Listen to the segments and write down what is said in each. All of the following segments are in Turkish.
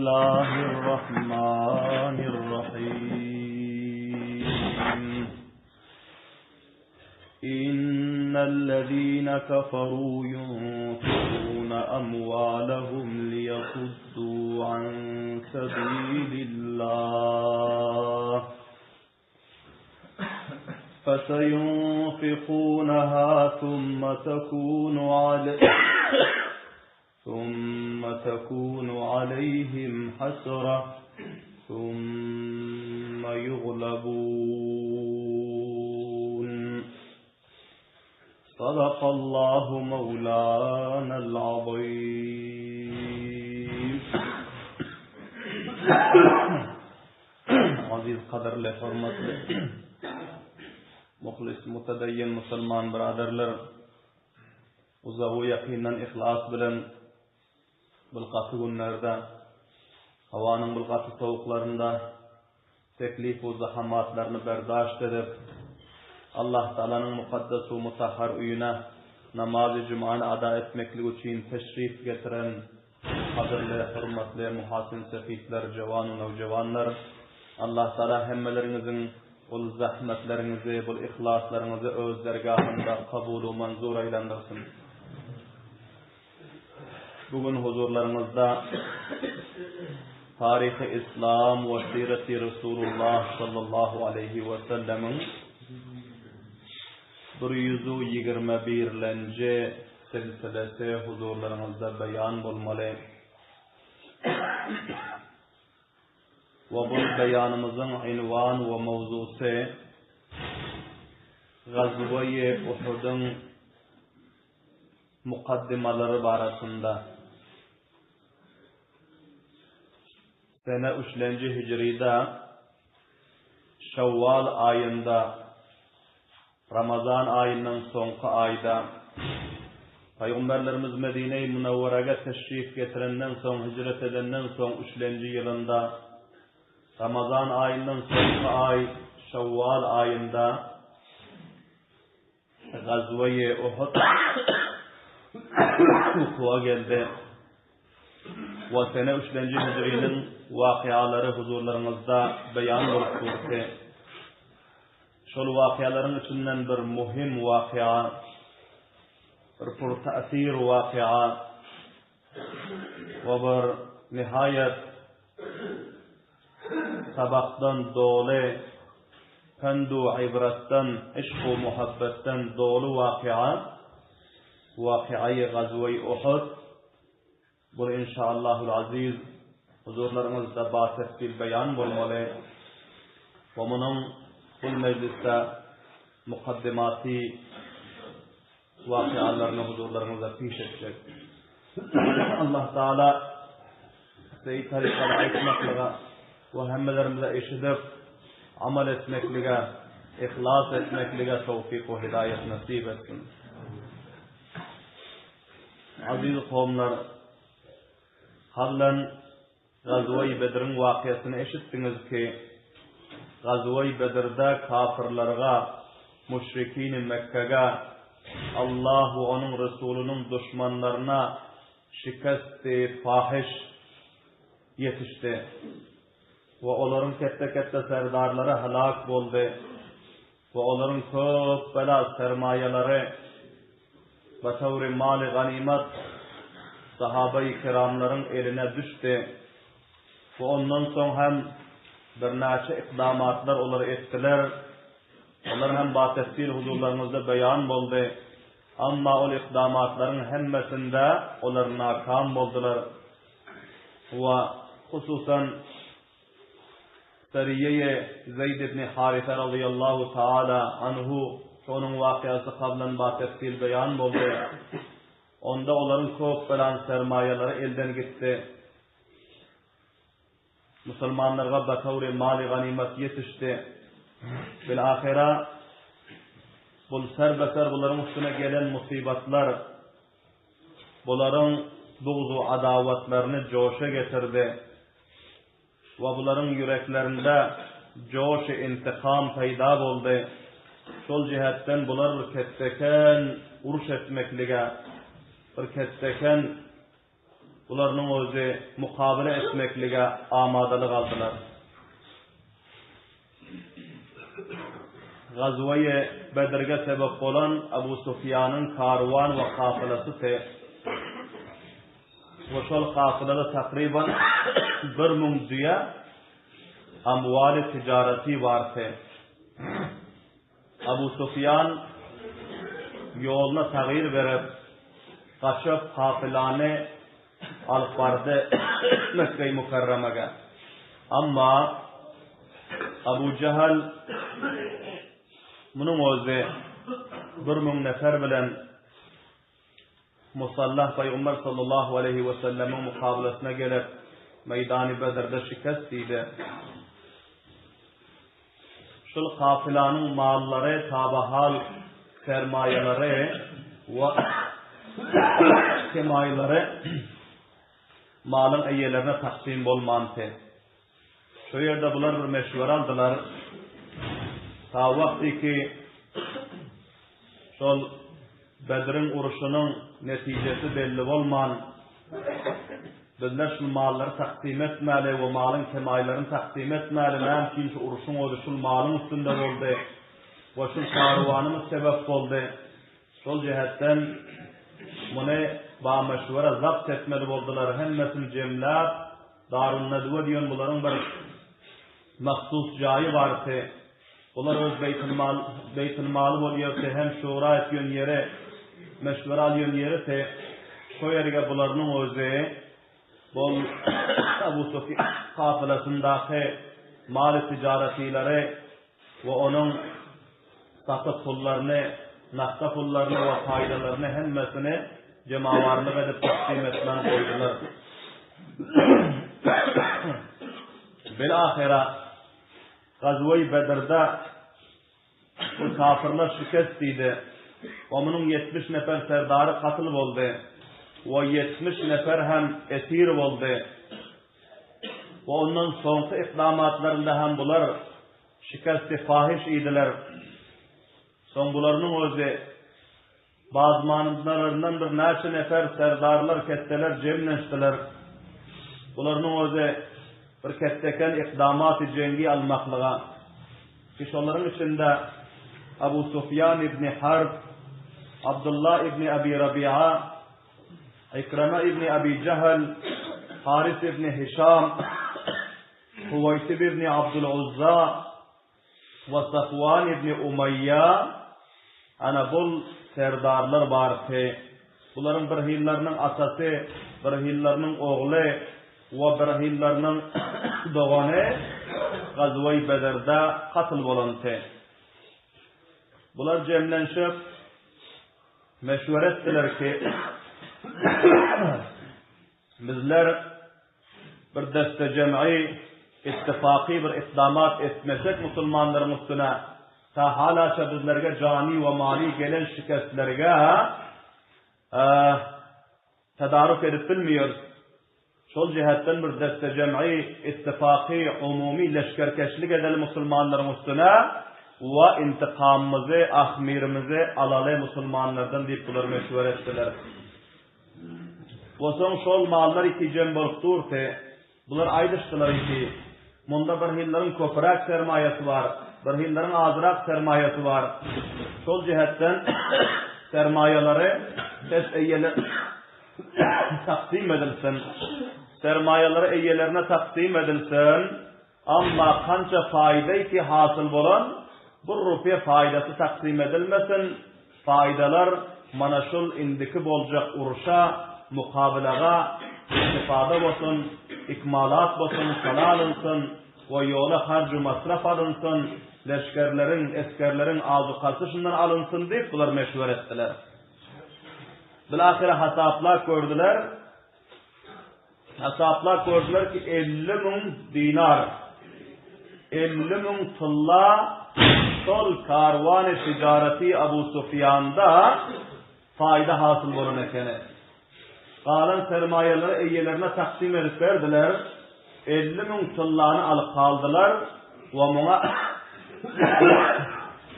الله الرحمن الرحيم إن الذين كفروا ينفقون أموالهم ليصدوا عن سبيل الله فسينفقونها ثم تكون عليهم حسرة ثم يغلبون صدق الله مولانا العظيم. Aziz kaderle, hürmetli, muhlis, mutedeyyin Müslüman biraderler, uzavu yakinen ihlas bilen bilqatı günlerde, havanın bilqatı soğuklarında teklif ve zahamatlarını berdaşt edip, Allah Teala'nın mukaddes ve mutahhar uyuna namaz-ı cuma'nı ada etmeklik için teşrif getiren kaderle, hürmetli, muhasin sefitler, cevan ve nevcevanlar, Allah Teala hemmelerinizin bu zahmetlerinizi, bu ihlaslarınızı öz dergahında kabul ve manzur eylendirsin. Bugün huzurlarınızda Tarih-i İslam ve Siret-i Resulullah sallallahu aleyhi ve sellem'in 121. silsilesi huzurlarınızda beyan bulmalı. Ve bu beyanımızın invan ve mevzusu Gazve-i Uhud'un mukaddimaları barasında. Sene 3. Hicri'de Şevval ayında, Ramazan ayının sonki ayda Peygamberlerimiz Medine-i Münevvere'ye teşrif getirenden son, hicret edenden son 3. yılında Ramazan ayının sonki ay Şevval ayında Gazve-i Uhud vuku'a geldi. Ve sene 3. Hicri'nin vakiaları huzurlarınızda beyan olup durdu. Şol vakiaların içinden bir muhim vakia, bir purtasir vakia ve bir nihayet sabaktan dolu, pendu ibrattan, işq-u muhabbetten dolu vakia-i Gazve-i Uhud. Bu inşallahul aziz huzurlarımızda bahsettiği beyan bulmalı ve bunun bu mecliste mukaddimati vakialarını huzurlarımıza piş edecek. Allah Teala Seyyid tarikları etmekliğe ve hemmelerimize eşidip amel etmekliğe, ihlas etmekliğe tevfik ve hidayet nasip etsin. Aziz kavimler, hablen Gazve-i Bedir'in vakiyasını eşittiniz ki Gazve-i Bedir'de kafirlerine, müşrikin-i Mekke'ye, Allah ve onun Resulünün düşmanlarına şikast-i fahiş yetişti. Ve onların kette serdarları helak oldu. Ve onların çok bela sermayeleri ve tevri mali ganimet sahabe-i kiramların eline düştü. Ve ondan sonra hem bir neçe ikdamatlar onları ettiler. Onlar hem bahsettiği huzurlarımızda beyan oldu. Ama o ikdamatların hemmesinde onlar nakam oldular. Ve hususan Seriye-i Zeyd ibn Haritha radıyallahu ta'ala anhu onun vakiyası kablen bahsettiği beyan oldu. Onda onların çok falan sermayeleri elden gitti. Müslümanlara batavri mali ganimet yetişti. Bilahira bu serbeser bunların üstüne gelen musibetler bunların buğzu adavetlerini coşa getirdi. Ve bunların yüreklerinde coş-u intikam peyda oldu. Şol cihetten bular bir ketteken uruş etmeklige, bir ketteken bularning o'zi muqobala etmeklige amadalık aldılar. Gazvaya Bedir'ge sebep olan Abu Sufyan'ın karvan ve kafilası te ve şol kafilada takriban 1000 düya amvali ticareti var te. Abu Sufyan yoluna tağyir verip kaçıp kafilane alıp vardı Mekke-i Mukarreme'ge. Ama Abu Cehal bunun özü 1000 nefer bilen Musallah Peygamber sallallahu aleyhi ve sellem'in mukabilesine gelip Meydan-ı Bedir'de şikast idi. Şul kafilanın malları, tabahal sermayeleri ve kemayileri malın eyyelerine taksim olmantı. Şu yerde bular bir meşvere aldılar. Ta vakti ki şol Bedir'in uruşunun neticesi belli olman bizler şu malları taksim etmeli ve malın kemayilerini taksim etmeli. Mümkün şu uruşun oldu, şu malın üstünde oldu ve şu karvanımız sebep oldu. Şol cihetten bunu ba meşvere zapt etmeli oldular. Hemmesini cemlep Darun Nedve diyon bunların bir mahsus cayı vardı. Onlar öz beytül malı oluyorsa hem şura etken yere meşvere alyon yere te şu yerge bularının özü bol Abu Sufyan kafilasındaki mal ticaretileri ve onun satı pullarını, nakta pullarını ve faydalarını hemmesini cemavarlık edip takdim etmen koydular. Bilahira Gazve-i Bedir'de bu kafirler şikast idi. Onun 70 nefer serdarı katıl oldu. Ve 70 nefer hem esir oldu. Ve onun sonki iklamatlarında hem bular şikast-i fahiş idiler. Son bularının özü bazı manımlarından bir neçe nefer serdarlar ketteler, cemleştiler. Bularının özü bir ketteken ikdamat-ı cengi almaklığa. Kişilerin içinde Abu Sufyan ibn Harb, Abdullah ibn Abi Rabi'a, İkrama ibn Abi Cehel, Haris ibn Hişam, Huvaysib ibn Abdüluzza ve Safvan ibn Umayya ana bul serdarlar vardı. Bunların bir hillerinin asası, bir hillerinin oğlu ve bir hillerinin doğanı Gazve-i Bedir'de katıl olandı. Bunlar cemlenşip meşvere ettiler ki bizler bir deste cem'i ittifaki bir ikdamat etmesek Müslümanların üstüne ta halaça bizlerge cani ve mali gelen şikastlerge tedaruk edip bilmiyoruz. Şol cihetten bir deste cem'i ittifaki umumi leşkerkeşlik edelim Müslümanların üstüne ve intikamımızı, ahmirimizi alalı Müslümanlardan deyip bunları meşvere ettiler. Ve son şol mallar iki cem bolup durdu. Bunlar ayrıştılar iki. Bunda bir hillerin köpürek sermayesi var, bir hillerin azırak sermayesi var. Şol cihetten sermayeleri taksim edilsin. Sermayeleri eyyelerine taksim edilsin. Ama kança fayda ki hasıl olan bu rupiye faydası taksim edilmesin. Faydalar manaşul indiki bolacak uruşa, mukabilaga, istifade olsun, ikmalat olsun, sana alınsın ve yola harcı masraf alınsın, leşkerlerin, eskerlerin azukası şundan alınsın deyip bunlar meşvere ettiler. Bilahire hasaplar gördüler. Hasaplar gördüler ki 50.000 dinar, 50.000 tılla sol karvan-ı ticareti Abu Sufyan'da fayda hasıl olan ekene. Kalan sermayeleri eyyelerine taksim edip verdiler. 50.000 tıllarını alıp kaldılar ve buna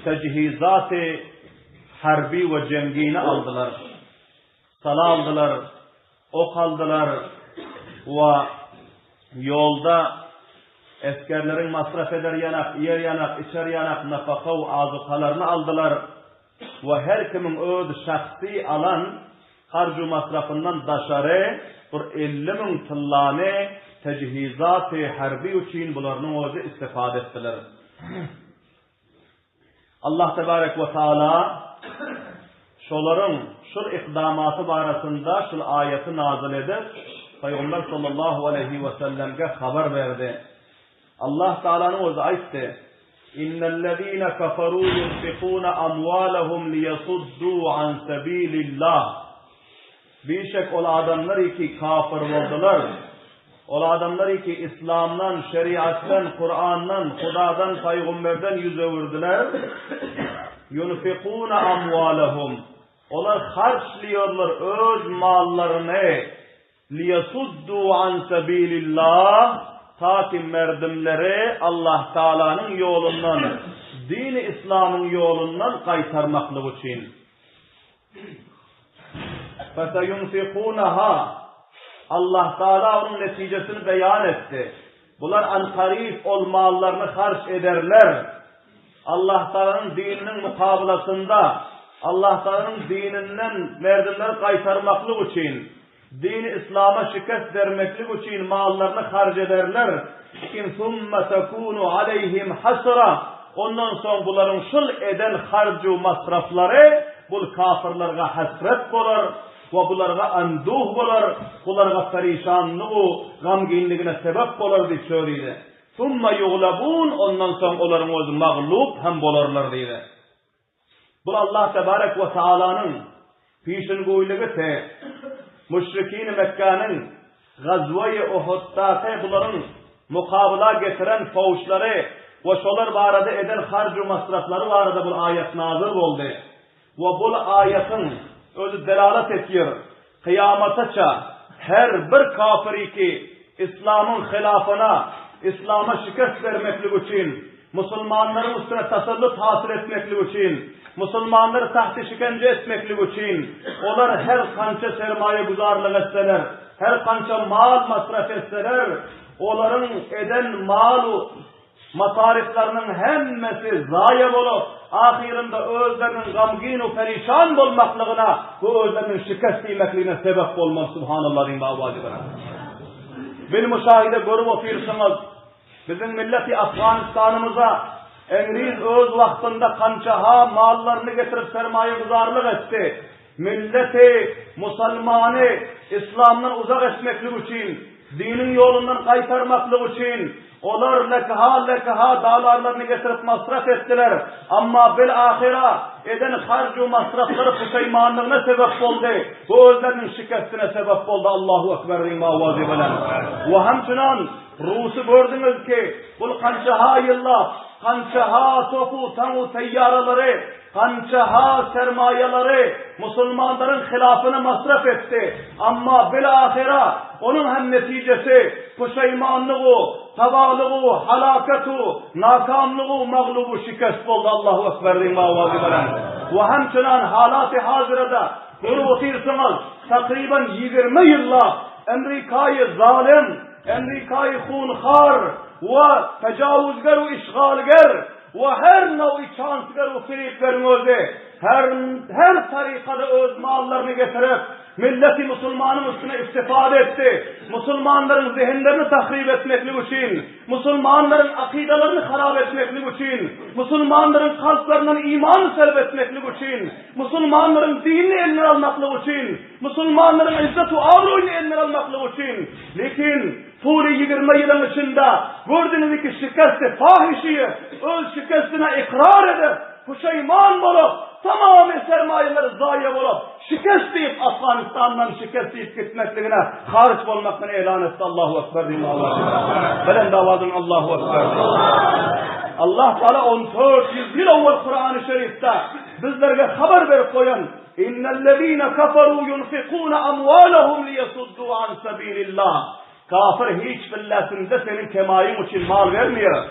tecihizat-ı harbi ve cengini aldılar. Sala aldılar, ok aldılar, ve yolda eskerlerin masraf eder yanak, yer yanak, içer yanak, nafaka ve azukalarını aldılar ve her kimin öz şahsi alan harcı masrafından daşarı bir 50.000 tillane tecihizat-ı harbi için bularının özü istifade ettiler. Allah Tebarek ve Teala şoların şu ikdamatı barasında şu ayeti nazil edip Peygamber sallallahu aleyhi ve sellem'e haber verdi. Allah Teala'nın özü aytti. İnnellezîne kaferû yunfikûne amwâlehum liyasuddû an sebîlillah. Birçok ol adamlar ki kafir oldular. Ol adamlar ki İslam'dan, şeriattan, Kur'an'dan, Hudadan, Peygamberden yüz övirdiler. Yunfikûne amwâlehum. Onlar harçlıyorlar öz mallarını. Liyasuddû an sebîlillah. Ta ki merdimleri Allah Teala'nın yolundan, din-i İslam'ın yolundan kaytarmaklık için. فَسَيُنْفِقُونَهَا Allah Teala onun neticesini beyan etti. Bunlar ankarif ol mallarını harç ederler. Allah Teala'nın dininin mukablasında, Allah Teala'nın dininden merdimleri kaytarmaklık için, dini İslam'a şikayet vermeklik için mallarını harc ederler. ثُمَّ تَكُونُ عَلَيْهِمْ حَسْرًا Ondan sonra bunların şıl eden harcı masrafları bu kafirlerine hasret olur ve bunlarga anduh olur, bunlarga perişanlığı, gamginliğine sebep olur diye söyledi. ثُمَّ يُغْلَبُونَ Ondan sonra onların özü mağlup hem bolurlar dedi. Bu Allah Tebarek ve Teala'nın peşin goyluğu te müşrikin-i Mekke'nin Gazve-i Uhud'daki bunların mukabala getiren fauşları ve şolar barada eden harcı masrafları barada bu ayet nazır oldu. Ve bu ayetin özü delalet ediyor. Kıyamataça her bir kafiri ki İslam'ın hilafına, İslam'a şikayet vermeklik için, Müslümanların üstüne tasallut hasıl etmeklik için, Müslümanları tahta şikence etmeklik için, onlar her kança sermaye guzarlık etseler, her kança mal masraf etseler, onların eden malu, masariflerinin hemmesi zayi olup, ahirinde özlerinin gamgin perişan olmaklığına, bu özlerinin şikayet etmekliğine sebep olmaz. Subhanallah din bağvacılara. Bir müşahide görüp otursanız, bizim milleti Afganistan'ımıza Engriz öz vaktinde kançaha mallarını getirip sermaye guzarlık etti. Milleti, Müslümanı İslam'dan uzak etmeklik için, dinin yolundan kaytarmaklık için, onlar lekaha dağlarlarını getirip masraf ettiler. Ama bilahira eden harcı masrafları pişmanlığına sebep oldu. Bu özlerinin şikayetine sebep oldu. Allahu Ekber rima vazibeler. Ve hemçinan Rus'u gördünüz ki bu kançaha yıllar, kançaha topu tanu teyyaraları, kançaha sermayeleri Müslümanların hilafını masraf etti. Ama bilahira onun hem neticesi pişmanlığı, tavalığı, halakatu, nakamlığı, mağlubu şikayet oldu. Allahu Ekber rima vazibeler. Ve hemçinan halat-ı hazırada görüp otursanız takriben 20 yıllar Amerika'yı zalim, Amerika'yı hunhar ve tecavüzgar ve işgalgar ve her nevi çansgar ve firiplerin özü her tarikada öz mallarını getirip milleti Müslümanın üstüne istifade etti. Müslümanların zihinlerini tahrip etmeklik için, Müslümanların akidelerini harap etmeklik için, Müslümanların kalplerinden imanı selbetmeklik için, Müslümanların dinini eline almaklık için, Müslümanların izzet-u avroyunu eline almaklık için. Lakin Turi 20 yılın içinde gördüğünüz ki şikayeti fahişiyi öz şikayetine ikrar edip pişman olup tamamen sermayeleri zayi olup şikayet deyip Afganistan'dan şikayet deyip gitmekliğine hariç olmaktan ilan etti. Allahu Ekber diyeyim Allah'a. Belen davadın Allahu Ekber diyeyim. Allah Teala 1400 yıl evvel Kur'an-ı Şerif'te bizlerge haber verip koyan İnnellezîne kaferû yunfikûne amvâlehum liyasuddû an sebîlillah. Kafir hiç billasında senin kemayın için mal vermiyor.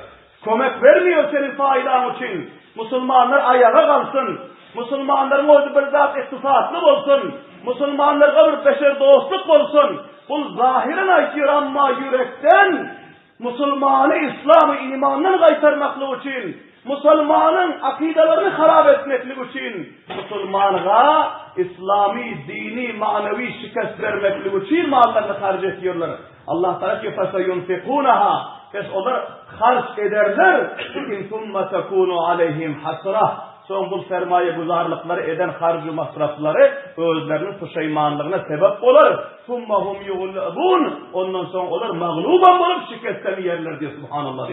Kömek vermiyor senin faydan için. Müslümanlar ayağa kalsın. Müslümanların özü bir zat iktisatlı olsun. Müslümanlara bir beşer dostluk olsun. Bu zahiren aykır amma yürekten Müslümanı İslam'ı imandan kaytarmaklığı için, Müslümanın akidelerini harap etmeklik için, Müslüman'a İslami, dini, manevi şikast vermeklik için mallarını harc ediyorlar. Allah Teala ki فَسَيُنْفِقُونَهَا kes onlar harç ederler. Bugün ثُمَّ تَكُونُ عَلَيْهِمْ حَسْرَةً son bu sermaye guzarlıkları eden harcı masrafları özlerinin pişmanlığına sebep olur. ثُمَّهُمْ يُغْلَبُونَ ondan sonra olur mağluban olup şikastten yerler diyor. Subhanallah.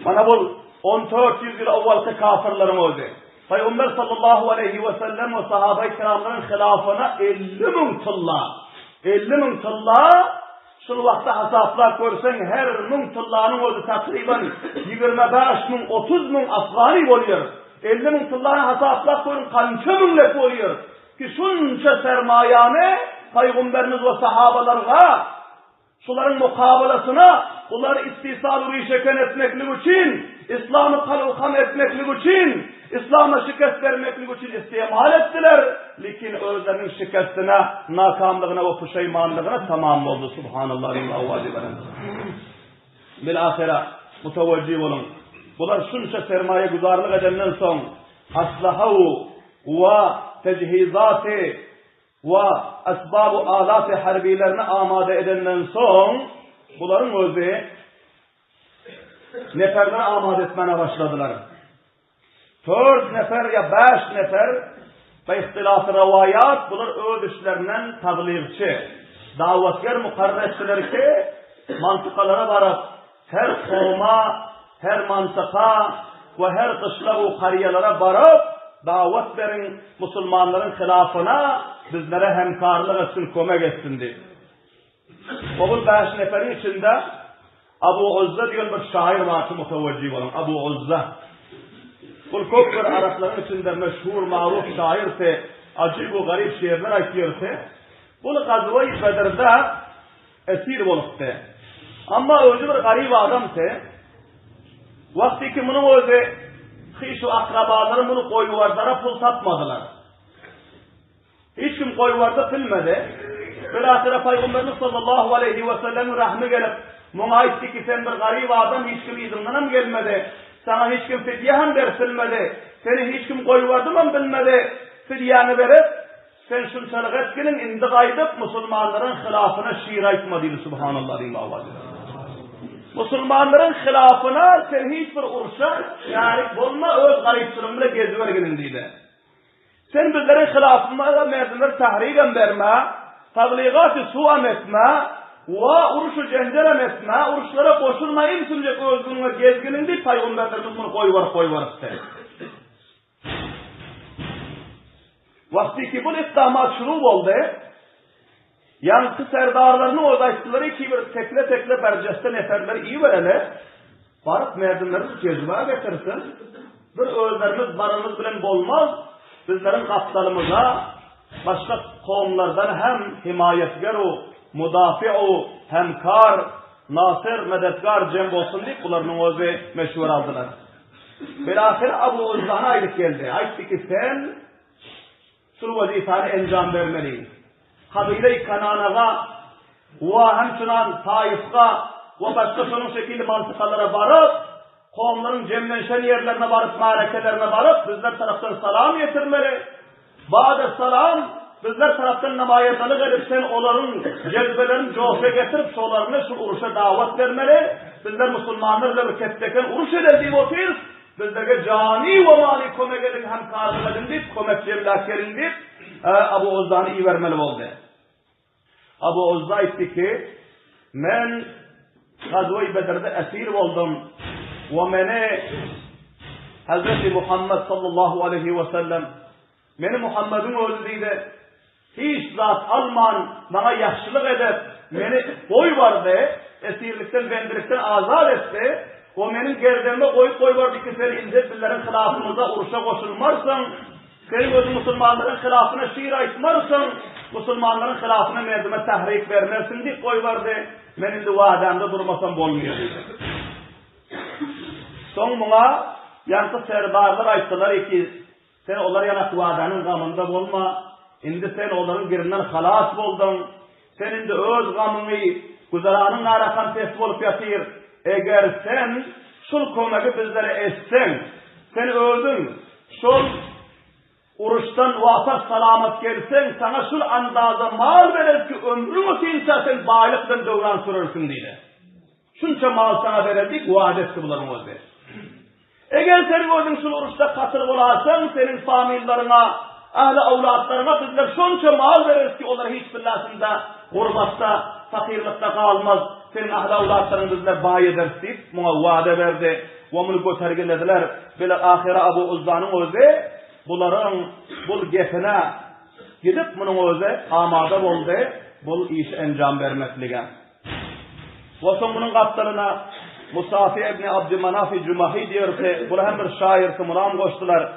Bana bu 1400 yıl evvelki kafirlerin oldu. Peygamber sallallahu aleyhi ve sellem ve sahabe-i kiramların hilafına 50 bin tılla şu vakti hasaplar görsen her bin tıllanın oldu takriben 25 bin 30 bin afgani oluyor. 50 bin tıllanın hasaplar görün kança binlik oluyor. Ki şunca sermayane Peygamberimiz ve sahabalarına şuların mukabelasına bunları istisal rişeken etmeklik için, İslam'ı kalukam etmeklik için, İslam'a şikast vermeklik için istimal ettiler. Lakin özlerinin şikastine, nakamlığına ve pişmanlığına tamam oldu. Subhanallah. Bilahire muteveccih olun. Bunlar şunca sermaye guzarlık edenden son aslahavu ve tecihizatı ve esbab-ı alat-ı harbilerini amade edenden son bunların özü neferleri amade etmeye başladılar. 4 nefer ya 5 nefer ve ihtilaf-ı rivayat bunlar öz işlerinden tabliğçi, davetgar mukarrer ettiler ki mantıkalara varıp her kovma, her mantıka ve her kışla kariyelara varıp davet verin Müslümanların hilafına bizlere hemkarlık etsin, kömek etsin diye. O 5 neferin içinde Abu Uzza diyor bir şair var ki muteveccih olan Abu Uzza. Bu köpür Arapların içinde meşhur, maruf şairse, acib ve garip şiirler aytıyorsa, bunu Gazve-i Bedir'de esir oluptu. Ama özü bir garip adamsa, vakti ki bunun özü şu akrabaları bunu koyuvarlara pul satmadılar. Hiç kim koyuvarda bilmedi. Bilahire Peygamberimiz sallallahu aleyhi ve sellem'in rahmi gelip buna aitti ki sen bir garip adam hiç kim izinden mi gelmedi? Sana hiç kim fidye hem dersilmedi. Seni hiç kim koyuvardı mı bilmedi? Fidyanı verip sen şunçalık etkinin indi kaydıp Müslümanların hilafına şiir aytmadıydı. Subhanallah. Müslümanların hilafına sen hiçbir urşa şarik bulma öz garipçılığımla gezivergenindiydi. Sen bizlerin hilafına merdinler tahriben verme, tabliğat-ı suam etme, ve uruşu cenderem etme, uruşlara koşulmayın sürecek özgürlüğüne gezginindi, Peygamberlerimiz bunu koyvar işte. Vakti ki bu İslam'a şurub oldu, yankı serdarlarını oradaydıkları ki bir tekle berceste neferleri iyi verele, varıp merdinlerimiz cezva getirsin, bir özlerimiz barımız bilen bolmaz, bizlerin kapsalımıza başka kavimlerden hem himayetgaru, mudafi'u, hemkar, nasir, medetkar cem olsun deyip bunların özü meşhur aldılar. Bilahire Abu Uzza'na aylık geldi. Ayıttı ki sen şu vazifeni encam vermeliyiz. Kabile-i Kanan'a ve hemçinan Taif'a ve başka şunun şekilde mantıkalara varıp kavimlerin cemlenşen yerlerine varıp, marekelerine varıp bizler taraftan salam getirmeli. Ba'de salam bizler taraftan namayasalık edip sen onların cezbelerini coşa getirip şolarına şu uruşa davet vermeli. Bizler Müslümanlarla bir ketteken uruş edildiği vakit bizlerge cani ve mali kömek edin hem karşılık edin deyip kömek cemlak gelin deyip Abu Uzza'nı iyi vermeli oldu. Abu Uzza etti ki men Gazve-i Bedir'de esir oldum ve meni Hazreti Muhammed sallallahu aleyhi ve sellem meni Muhammed'in öldüğüydü. Hiç zat alman bana yaxşılık edip meni koy vardı, esirlikten, bendirlikten azat etti. O benim gerdenime koy vardı ki sen İzzet-Billerin hilafımıza uruşa koşulmarsın. Senin özü Müslümanların hilafına şiir aytmarsın. Müslümanların hilafına merdime tahrik vermersin diye koy vardı. Benim de vademde durmasam olmuyor. Son buna yankı serdarlar ayttılar ki sen onlar yanak vadanın gamında olma. indi sen onların birinden halas boldun. Sen indi öz gamını guzaranın arakan teslim olup yatır. Eğer sen şul kömegi bizlere etsen, sen öldün, şul uruştan vafat salamat gelsen, sana şul andaza mal verir ki ömrün öteyinse sen baylıktan dövran sürürsün diye. Şunca mal sana verirdik, vaat etti bunların özü. Eğer sen öldün şul uruşta katıl olarsan, senin famillerine, ahli avlatlarına bizler şunca mal veririz ki onları hiçbirlasında, gurbatta, fakirlikte kalmaz. Senin ahli avlatların bizler bayi edersip, buna vaade verdi. Onu götergelediler. Böyle ahire Abu Uzza'nın özü, bunların bu gefine gidip bunun özü amada oldu. Bu iş encam vermekliğe. Ve son bunun kaplarına Musafi İbni Abdümanaf-ı Cümahi diyor ki, bu hem bir şair ki muram koştular.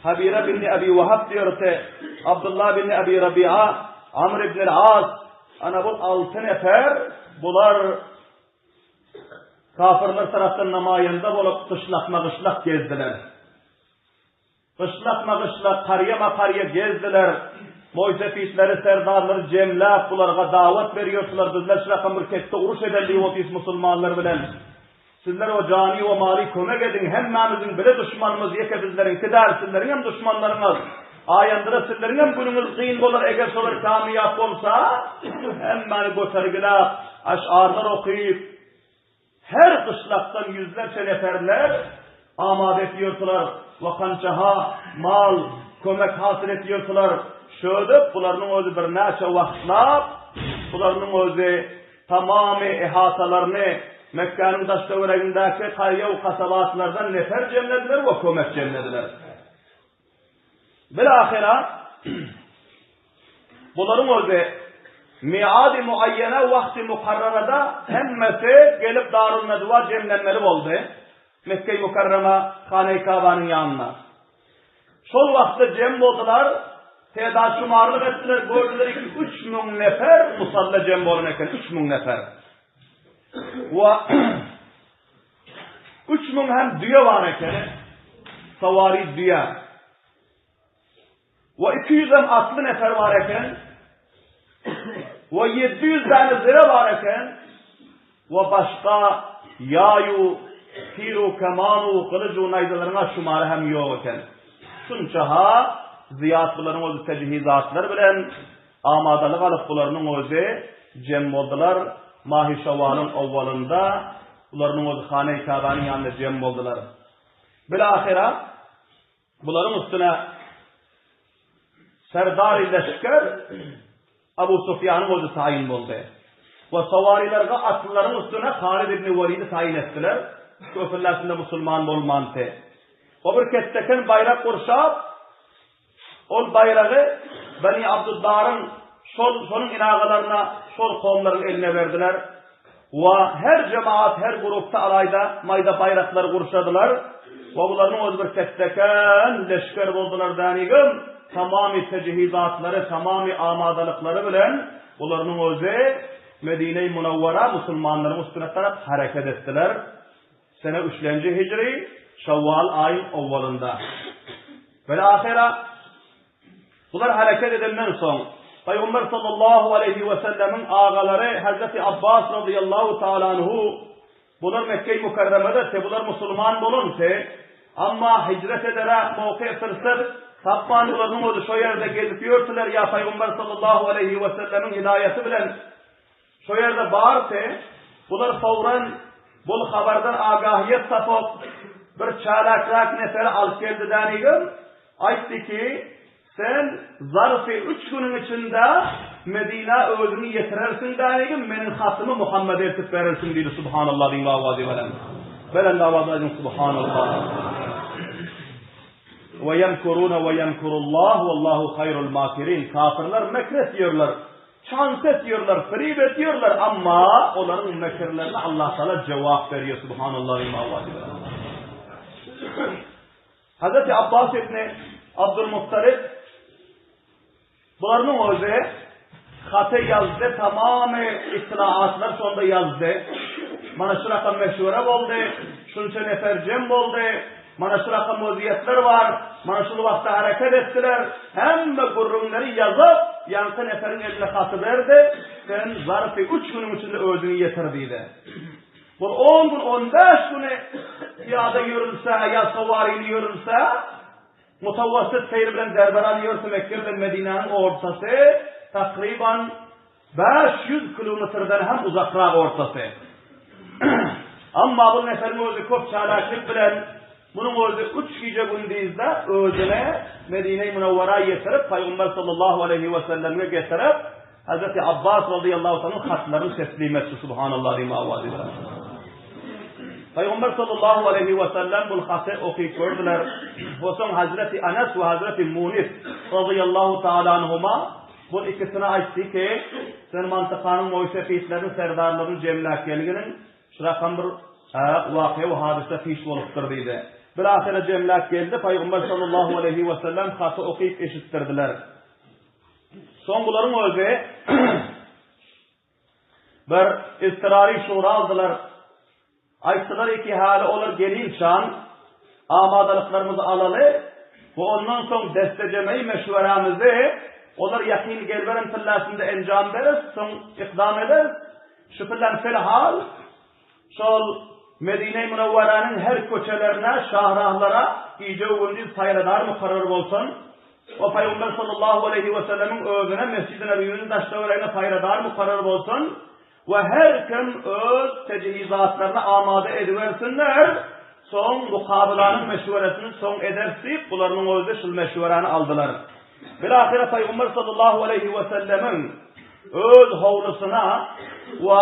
Habire bin Abi Vahab diyor ki, Abdullah bin Abi Rabi'a, Amr ibn al-As, ana bu 6 nefer, bunlar kafirler taraftan namayında bulup kışlak gezdiler. Kışlak karıya gezdiler. Moysefitleri, serdarları cemlap bularga davet veriyorsular. Bizler şırakın bir kette uruş edenliği otis musulmanlar bilen. Sizler o cani o mali kömek edin. Hemmamizin bile düşmanımız yeke bizlerin. Kidar sizlerin hem düşmanlarımız. Ayandıra sizlerin hem günümüz kıyın bolar. Eğer solar kamiyap olsa hemmani götergilap, aşarlar okuyup her kışlaktan yüzlerce neferler amad ediyorlar. Vakançaha, mal, kömek hasıl ediyorlar. Şöyle bularının özü bir neçe vaxtlap, bularının özü tamamı ihatalarını Mekke'nin daştaviragindaki kayyav kasabatlardan nefer cemlediler ve kömek cemlediler. Bilahira buların özü miad-i muayyene vakti mukarrarada hemmesi gelip Darul Nedva cemlenmeli oldu. Mekke-i Mukarrama Hane-i Kaba'nın yanına. Şol vakti cem oldular. Teyda şumarlık ettiler, gördüler ki 3000 nefer musalla cem olun eken, 3000 nefer. Ve 3000 hem düye var eken, savari düye. Ve 200 hem atlı nefer var eken, ve 700 tane zire var eken, ve başka yayu, tiru, kemanu, kılıcu naydalarına şumarı hem yok eken. Şunçaha ziyatçıların özü tecihizatlar bilen amadalık alıp bularının özü cem oldular. Mahi Şevval'ın avvalında bularının özü Hane-i Kaba'nın yanında cem oldular. Bilahira buların üstüne Serdar-ı Leşker Abu Sufyan'ın özü tayin oldu. Ve savarilerine atlıların üstüne Halid ibn Velid'i tayin ettiler. Köfürlersinde Müslüman olmantı. O bir ketteken bayrak kurşap ol bayrağı Bani Abdüldar'ın şolun inağalarına, şol kavimlerin eline verdiler. Ve her cemaat, her grupta alayda mayda bayrakları kurşadılar. Ve bunların özü bir ketteken leşker oldular danigim. Tamami tecihizatları, tamami amadalıkları bilen bunların özü Medine-i Munavvara Müslümanların üstüne taraf hareket ettiler. Sene 3. Hicri Şevval ayın avvalında. Ve ahira bunlar hareket edilmeden son Peygamber sallallahu aleyhi ve sellemin ağaları Hazreti Abbas radıyallahu ta'ala anhu bunlar Mekke-i Mukarreme'de bunlar Müslüman bulunsa ama hicret edere mevki fırsat tapman bunların o şu yerde gelip yürütüler ya Peygamber sallallahu aleyhi ve sellemin hidayeti bilen şu yerde bağırsa bunlar fevren bu haberden agahiyet tapıp bir çalakrak neferi alıp geldi denigim aytti ki sen zarfı 3 günün içinde Medine özünü yetirersin denigim menin hatımı Muhammed'e etip verirsin dedi subhanallah bin vavadi velen velen davadacın subhanallah ve yemkuruna ve yemkurullah vallahu hayrul makirin kafirler mekret diyorlar şans ediyorlar, frib ediyorlar ama onların mekirlerine Allah Teala cevap veriyor subhanallah bin vavadi velen Hazreti Abbas ibn Abdülmuttalib bunların özü hatı yazdı, tamamı istilahatlar sonunda yazdı. Bana şuraka meşhure oldu, şunca nefer cem oldu, mana şu rakam vaziyetler var, mana şu vakta hareket ettiler, hem de gurrunları yazıp, yankı neferin eline katı verdi, sen zarfı 3 günün içinde özünü yetirdiydi. Bu 10 gün, 15 günü piyada yürünse, ya savarili yürünse, mutavvasıt seyir bilen derberal yürüse Mekke'den Medine'nin ortası, takriban 500 kilometreden hem uzaklığa ortası. Ama bu neferin özü çok çalaklık bilen, bunun özü 3 gece gündüzde özüne Medine-i Münevvera'yı getirip, Peygamber sallallahu aleyhi ve sellem'e getirip, Hz. Abbas radıyallahu anh'ın hatlarını teslim etti. Subhanallah diyeyim avazı. Peygamber sallallahu aleyhi ve sellem bu hatı okuyup gördüler. O son Hazreti Anas ve Hazreti Munis radıyallahu ta'ala anhuma bu ikisine açtı ki sen mantıkanın muysefiyetlerin serdarlarının cemlak gelginin şu rakam bir vakıya ve hadise fiş oluptur deydi. Bir ahire cemlak geldi. Peygamber sallallahu aleyhi ve sellem hatı okuyup eşittirdiler. Son bunların özü bir istirari şura aldılar. Aytılar ki hali olur gelin şan amadalıklarımızı alalı ve ondan sonra destecemeyi meşveramızı olur yakin gelverin pillasında encam veririz, son ikdam ederiz. Şu pillan filhal şol Medine-i Münevvera'nın her köçelerine, şahrahlara iyice gündüz sayradar mukarrar olsun. O Peygamber sallallahu aleyhi ve sellemin özüne Mescid-i Nebi'nin taştavarayına sayradar mukarrar olsun. Ve her kim öz tecihizatlarına amade ediversinler, son mukabilanın meşveresini son edersip, bunların özü şu meşveranı aldılar. Bilahire Peygamber sallallahu aleyhi ve sellemin öz havlusuna ve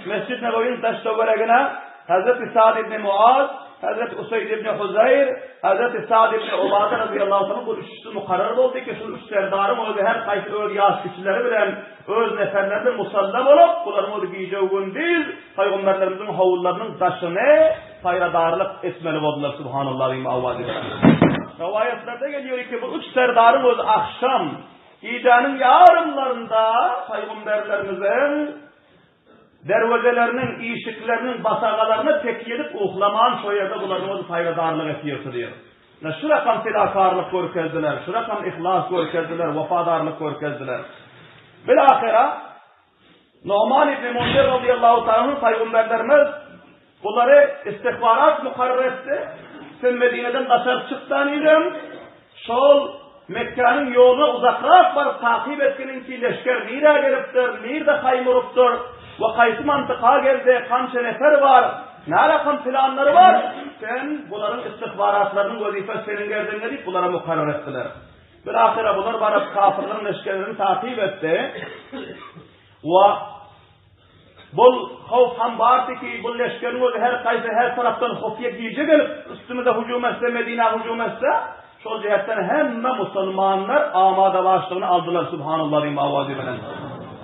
Mescid-i Nebi'nin taştavarayına Hz. Sa'd ibn Muaz, Hz. Usayd ibn Huzayr, Hz. Sa'd ibn Ubade radıyallahu anh bu üçüsü mukarrar oldu ki şu üç serdarım özü her kayıt öz yaş kişileri bilen öz neferlerden musallam olup bunların özü giyeceği gün değil Peygamberlerimizin havullarının taşını hayradarlık etmeli oldular. Subhanallah diyeyim avvadi. Ravayetlerde geliyor ki bu üç serdarım özü akşam giyeceğinin yarımlarında Peygamberlerimizin dervazelerinin, iyişiklerinin basagalarını tek yedip uhlaman şoyada bunların o sayradarlık etiyesi diyor. Şu rakam filakarlık görkezdiler, şu rakam ihlas görkezdiler, vefadarlık görkezdiler. Bilahira Numan İbni Munzir radıyallahu ta'ala peygamberlerimiz bunları istihbarat mukarrer etti. Sen Medine'den kaçar çıktan idim. Şol Mekke'nin yoluna uzaklık var takip etkinin ki leşker nire geliptir, nire kaymuruptur. Ve kayısı mantığa geldi, kança nefer var, ne rakam planları var, sen bunların istihbaratlarının vazifesi senin geldiğini deyip bunlara mukarrer ettiler. Bir ahire bunlar varıp kafirlerin leşkerlerini takip etti. Ve bu havf ham vardı ki bu leşkerin her kayısı her taraftan hofiye giyecek gelip üstümüze hücum etse, Medine hücum etse, şu cihetten hemen Müslümanlar amade başlığını aldılar. Subhanallah diyeyim avazi bilen.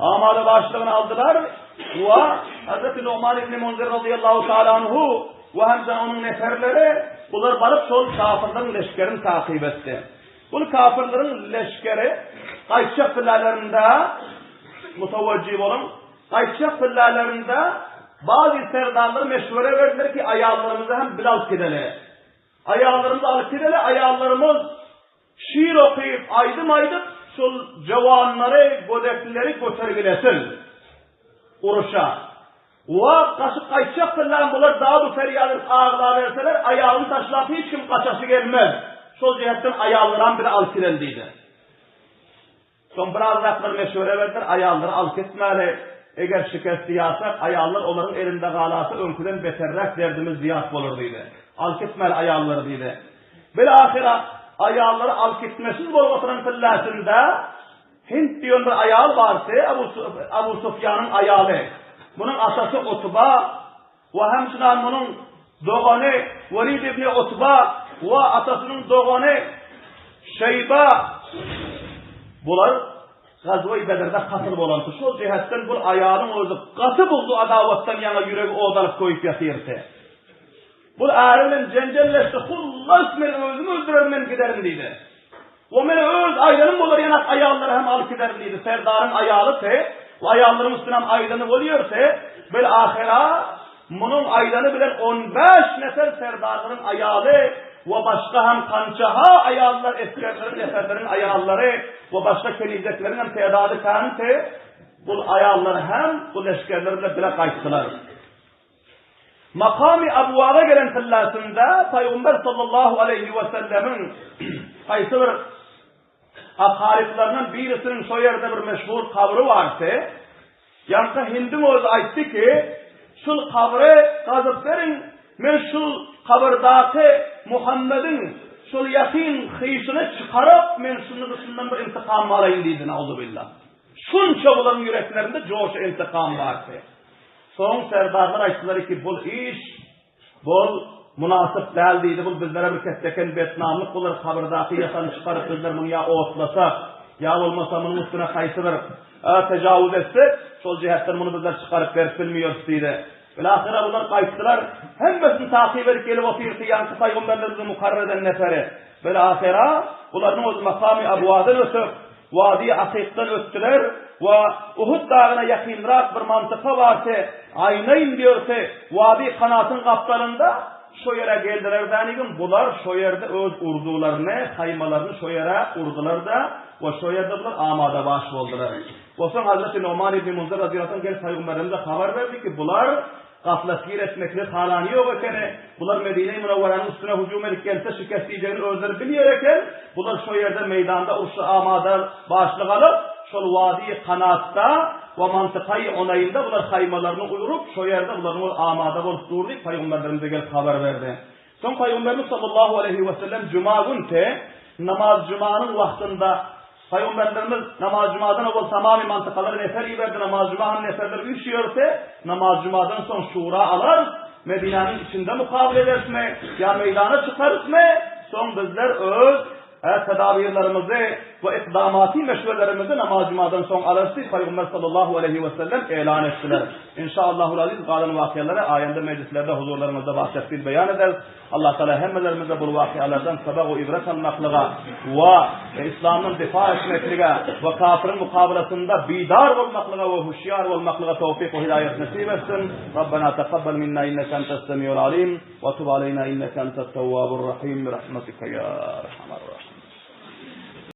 Amade başlığını aldılar. Ve Hz. Numan İbni Munzir radıyallahu ta'ala anhu ve hem onun neferleri bunlar varıp sol kafirlerin leşkerini takip etti. Bu kafirlerin leşkeri Kayşak filallerinde mutavacib olun. Kayşak filallerinde bazı serdarları meşvere verdiler ki ayağlarımızı hem bilal kideli. Ayağlarımızı al kideli, ayağlarımız şiir okuyup aydım sol cevanları, godeklileri götürgilesin. Uruşa. Ve kaşı kayçak filan bunlar daha da feryadır ağırlığa verseler ayağını taşlap hiç kim kaçası gelmez. Sol cihetten ayağlarından biri alkilendiydi. Son biraz raklar meşhure verdiler ayağları alketmeli. Eğer şikayet yasak ayağlar onların elinde galası önküden beterrak derdimiz ziyat olurduydu. Alketmeli ayağları deydi. Bilahira ayağları alketmesiz bolgatının fillasında Hint diyor bir ayağı varsa Abu Sufyan'ın ayağı. Bunun asası Utba ve hemşinan bunun doğanı Velid ibn Utba ve atasının doğanı Şeyba. Bunlar Gazve-i Bedir'de katıl olan şu cihetten bu ayağının özü katı buldu adavattan yana yüreği odalıp koyup yatırdı. Bu ağrının cencelleşti. Hullas men özümü öldürür men giderim deydi. O men öz aylanım olur yanak ayağları hem alıp giderim deydi. Serdarın ayağı ise ve ayağlarım üstüne aylanı oluyorsa böyle ahira bunun aylanı bilen 15 nefer serdarların ayalı ve başka hem kançaha ayallar, eskerlerin, neferlerin ayalları ve başka kenizeklerin hem tedadı kante bu ayallar hem bu leşkerlerle bile kayıttılar. Makami Abuada gelen tillasında Peygamber sallallahu aleyhi ve sellemin kayıtılır akariplerinin birisinin şu yerde bir meşhur kabrı varsa yanka Hindin oğuz aytti ki şu kabrı kazıp verin men şu kabırdaki Muhammed'in şu yakin hıyışını çıkarıp men şundan bir intikam alayım deydin auzubillah. Şunca bunların yüreklerinde coş intikam varsa. Son serdarlar ayttılar ki bu iş bu münasip değil deydi. Bu bizlere bir kesdeken betnamlık olur. Kabırdaki yasanı çıkarıp bizler bunu ya otlasak ya olmasa bunun üstüne kayısıdır. Tecavüz etsek sol cihetten bunu bizler çıkarıp verip bilmiyoruz deydi. Velahira bunlar kayıttılar. Hemmesini takip edip gelip oturdu. Yankı Peygamberlerimizi mukarrer eden neferi. Velahira bunların o makami Abuad'ın ötüp Vadi Akik'ten öttüler ve Uhud dağına yakınrak bir mantıka varsa aynayın diyorsa Vadi Kanat'ın kaplarında şu yere geldiler denigin bunlar şu yerde öz urdularını kaymalarını şu yere urdular da ve şu yerde bunlar amada baş oldular. O son Hazreti Numan İbni Munzir radıyallahu anh gel Peygamberimize haber verdi ki bunlar gaflasgir etmekle halani yok eken bunlar Medine-i Münevvere'nin üstüne hücum edip gelse şikestleyeceğini özleri biliyorken bunlar şu yerde meydanda ursu amada başlık alıp şu Vadi Kanat'ta ve mantıkayı onayında bunlar kaymalarını uyurup şu yerde bunların amada olup durdu. Peygamberimize gel haber verdi. Son Peygamberimiz sallallahu aleyhi ve sellem Cuma günte namaz Cuma'nın vaktinde Peygamberlerimiz namaz Cuma'dan o tamamı mantıkaları neferi verdi. Namaz Cuma'nın neferleri üşüyorsa namaz Cuma'dan son şura alır. Medine'nin içinde mukabele edersme ya meydana çıkarısme son bizler öz tedavirlerimizi ve ikdamati meşvelerimizi namaz Cuma'dan son alırsız Peygamber sallallahu aleyhi ve sellem ilan ettiler. İnşallahul aziz kalan vakiaları ayında meclislerde huzurlarımızda bahsettiği beyan ederiz. Allah Teala hemmelerimize bu vakialardan sabah ve ibret almaklığa ve İslam'ın difa etmekliğe ve kafirin mukabelasında bidar olmaklığa ve huşyar olmaklığa tevfik ve hidayet nasip etsin. Rabbena tekabbel minna inneke entes semiyul alim ve tub aleyna inneke entet tevvabur rahim. Rahmetike ya